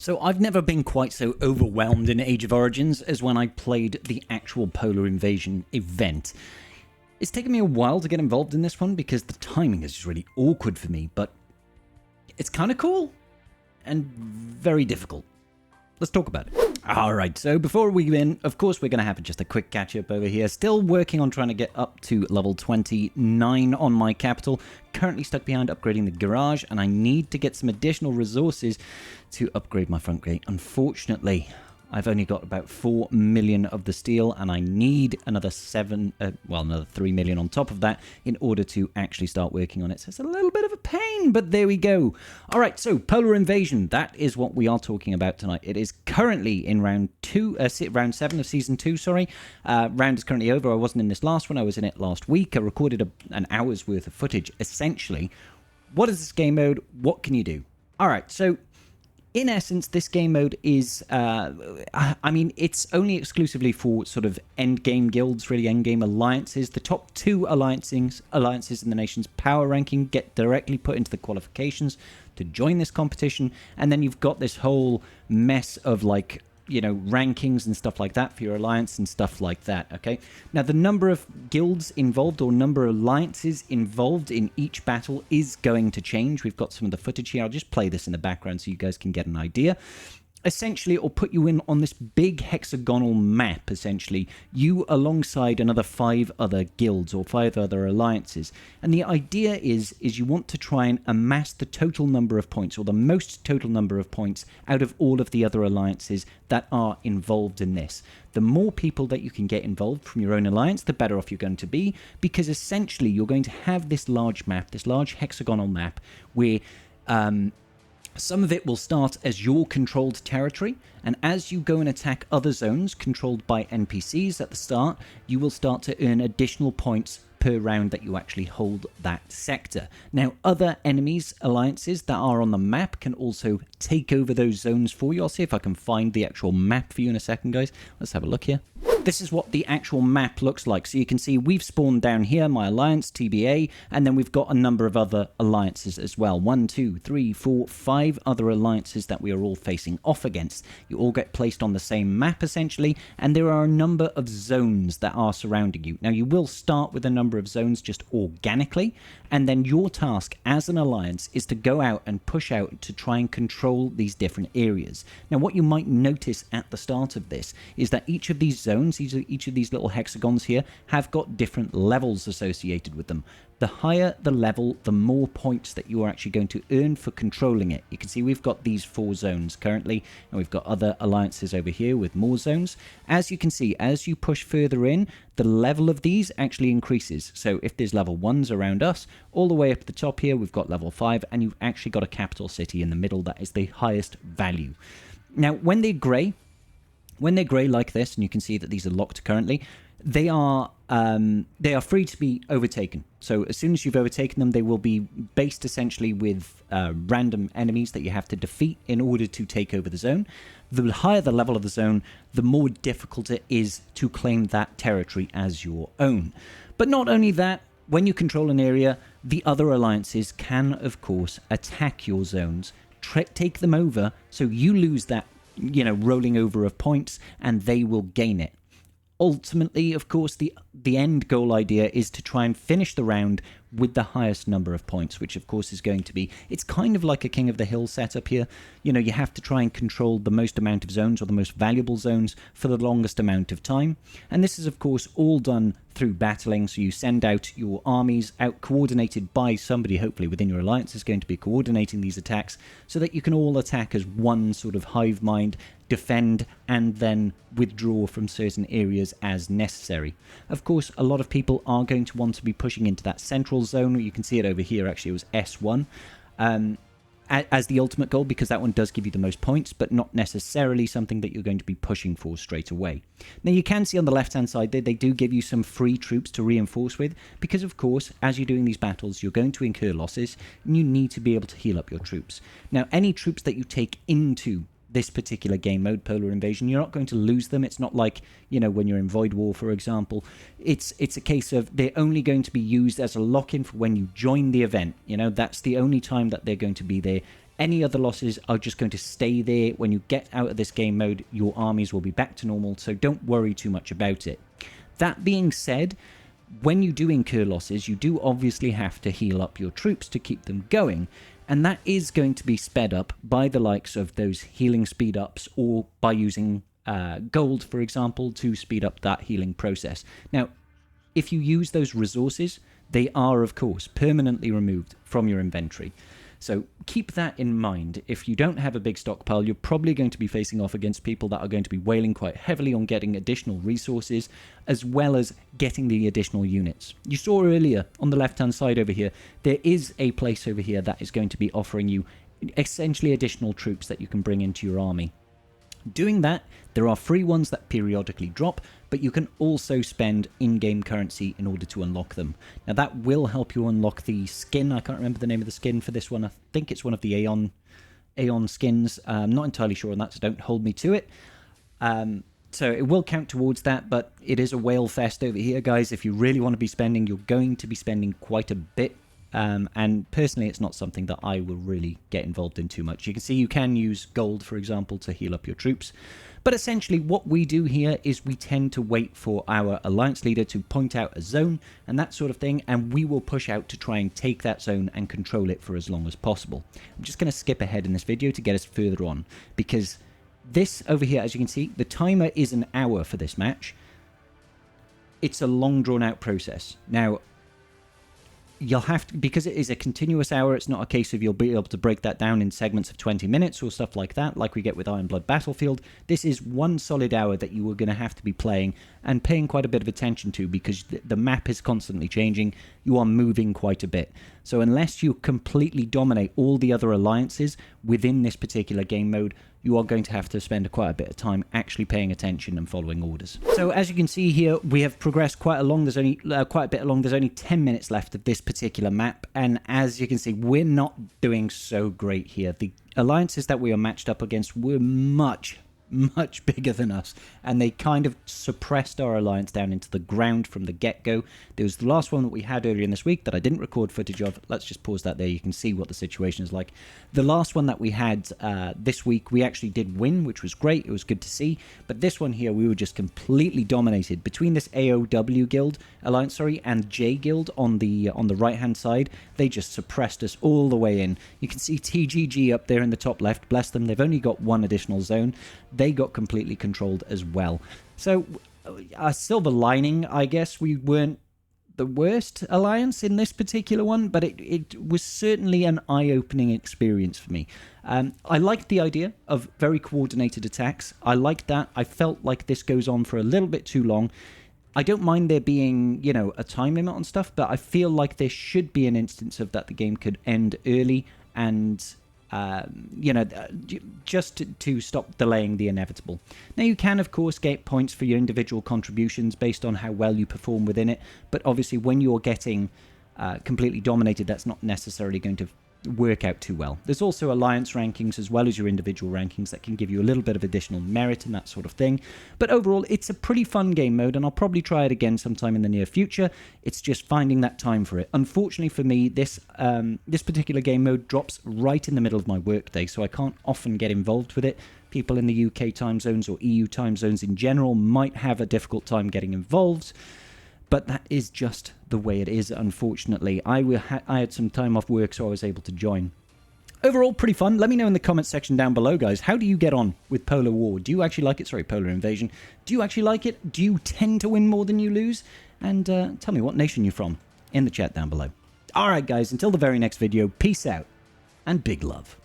So I've never been quite so overwhelmed in Age of Origins as when I played the actual Polar Invasion event. It's taken me a while to get involved in this one because the timing is just really awkward for me, but it's kind of cool and very difficult. Let's talk about it. Alright, so before we begin, of course we're going to have just a quick catch-up over here. Still working on trying to get up to level 29 on my capital. Currently stuck behind upgrading the garage, and I need to get some additional resources to upgrade my front gate. Unfortunately, I've only got about 4 million of the steel, and I need another 3 million on top of that in order to actually start working on it. So it's a little bit of a pain, but there we go. All right, so Polar Invasion, that is what we are talking about tonight. It is currently in round 7 of Season 2, sorry. Round is currently over. I wasn't in this last one. I was in it last week. I recorded an hour's worth of footage, essentially. What is this game mode? What can you do? All right, so in essence, this game mode is, it's only exclusively for sort of endgame guilds, really endgame alliances. The top 2 alliances in the nation's power ranking get directly put into the qualifications to join this competition. And then you've got this whole mess of rankings and stuff like that for your alliance and stuff like that, okay? Now, the number of guilds involved or number of alliances involved in each battle is going to change. We've got some of the footage here. I'll just play this in the background so you guys can get an idea. Essentially, it will put you in on this big hexagonal map, essentially, you alongside another 5 other guilds or 5 other alliances. And the idea is you want to try and amass the total number of points, or the most total number of points, out of all of the other alliances that are involved in this. The more people that you can get involved from your own alliance, the better off you're going to be, because essentially you're going to have this large map, this large hexagonal map, where some of it will start as your controlled territory, and as you go and attack other zones controlled by NPCs at the start, you will start to earn additional points per round that you actually hold that sector. Now, other enemies, alliances that are on the map can also take over those zones for you. I'll see if I can find the actual map for you in a second, guys. Let's have a look here. This is what the actual map looks like. So you can see we've spawned down here, my alliance, TBA, and then we've got a number of other alliances as well. 1, 2, 3, 4, 5 other alliances that we are all facing off against. You all get placed on the same map, essentially, and there are a number of zones that are surrounding you. Now, you will start with a number of zones just organically, and then your task as an alliance is to go out and push out to try and control these different areas. Now, what you might notice at the start of this is that each of these zones, each of these little hexagons here, have got different levels associated with them. The higher the level, the more points that you are actually going to earn for controlling it. You can see we've got these 4 zones currently, and we've got other alliances over here with more zones. As you can see, as you push further in, the level of these actually increases. So if there's level 1s around us, all the way up at the top here, we've got level 5, and you've actually got a capital city in the middle that is the highest value. Now, when they're grey like this, and you can see that these are locked currently, they are free to be overtaken. So as soon as you've overtaken them, they will be based essentially with random enemies that you have to defeat in order to take over the zone. The higher the level of the zone, the more difficult it is to claim that territory as your own. But not only that, when you control an area, the other alliances can, of course, attack your zones, take them over, so you lose that rolling over of points, and they will gain it. Ultimately, of course, the end goal idea is to try and finish the round with the highest number of points, which of course is going to be, it's kind of like a King of the Hill setup here. You have to try and control the most amount of zones, or the most valuable zones, for the longest amount of time. And this is of course all done through battling, so you send out your armies out coordinated by somebody, hopefully within your alliance is going to be coordinating these attacks, so that you can all attack as one sort of hive mind, defend, and then withdraw from certain areas as necessary. Of course, a lot of people are going to want to be pushing into that central zone. You can see it over here, actually, it was S1, as the ultimate goal, because that one does give you the most points, but not necessarily something that you're going to be pushing for straight away. Now, you can see on the left-hand side there, they do give you some free troops to reinforce with, because, of course, as you're doing these battles, you're going to incur losses, and you need to be able to heal up your troops. Now, any troops that you take into this particular game mode, Polar Invasion, you're not going to lose them. It's not like, when you're in Void War, for example. It's a case of they're only going to be used as a lock-in for when you join the event. That's the only time that they're going to be there. Any other losses are just going to stay there. When you get out of this game mode, your armies will be back to normal, so don't worry too much about it. That being said, when you do incur losses, you do obviously have to heal up your troops to keep them going, and that is going to be sped up by the likes of those healing speed ups, or by using gold, for example, to speed up that healing process. Now, if you use those resources, they are, of course, permanently removed from your inventory. So keep that in mind. If you don't have a big stockpile, you're probably going to be facing off against people that are going to be wailing quite heavily on getting additional resources, as well as getting the additional units. You saw earlier on the left-hand side over here, there is a place over here that is going to be offering you essentially additional troops that you can bring into your army. Doing that, there are free ones that periodically drop, but you can also spend in-game currency in order to unlock them. Now that will help you unlock the skin. I can't remember the name of the skin for this one. I think it's one of the Aeon skins. I'm not entirely sure on that, so don't hold me to it. So it will count towards that, but it is a whale fest over here, guys. If you really want to be spending, you're going to be spending quite a bit. And personally, it's not something that I will really get involved in too much. You can see you can use gold, for example, to heal up your troops. But essentially, what we do here is we tend to wait for our alliance leader to point out a zone and that sort of thing, and we will push out to try and take that zone and control it for as long as possible. I'm just going to skip ahead in this video to get us further on, because this over here, as you can see, the timer is an hour for this match. It's a long, drawn-out process. Now, you'll have to, because it is a continuous hour, it's not a case of you'll be able to break that down in segments of 20 minutes or stuff like that, like we get with Iron Blood Battlefield. This is one solid hour that you are going to have to be playing and paying quite a bit of attention to, because the map is constantly changing. You are moving quite a bit. So unless you completely dominate all the other alliances within this particular game mode, you are going to have to spend quite a bit of time actually paying attention and following orders. So as you can see here, we have progressed quite along. There's only quite a bit along. There's only 10 minutes left of this particular map, and as you can see, we're not doing so great here. The alliances that we are matched up against were much bigger than us, and they kind of suppressed our alliance down into the ground from the get-go. There was the last one that we had earlier in this week that I didn't record footage of. Let's just pause that there. You can see what the situation is like. The last one that we had this week, we actually did win, which was great. It was good to see. But this one here, we were just completely dominated between this AOW guild alliance, and J guild on the right-hand side. They just suppressed us all the way in. You can see TGG up there in the top left. Bless them. They've only got one additional zone. They got completely controlled as well. So, a silver lining, I guess, we weren't the worst alliance in this particular one, but it was certainly an eye-opening experience for me. I liked the idea of very coordinated attacks. I liked that. I felt like this goes on for a little bit too long. I don't mind there being, you know, a time limit on stuff, but I feel like there should be an instance of that the game could end early and you know, just to stop delaying the inevitable. Now, you can, of course, get points for your individual contributions based on how well you perform within it, but obviously when you're getting completely dominated, that's not necessarily going to work out too well. There's also alliance rankings as well as your individual rankings that can give you a little bit of additional merit and that sort of thing. But overall, it's a pretty fun game mode, and I'll probably try it again sometime in the near future. It's just finding that time for it. Unfortunately for me, this particular game mode drops right in the middle of my workday, so I can't often get involved with it. People in the UK time zones or EU time zones in general might have a difficult time getting involved. But that is just the way it is, unfortunately. I had some time off work, so I was able to join. Overall, pretty fun. Let me know in the comments section down below, guys. How do you get on with Polar War? Do you actually like it? Sorry, Polar Invasion. Do you actually like it? Do you tend to win more than you lose? And tell me what nation you're from in the chat down below. Alright, guys, until the very next video, peace out and big love.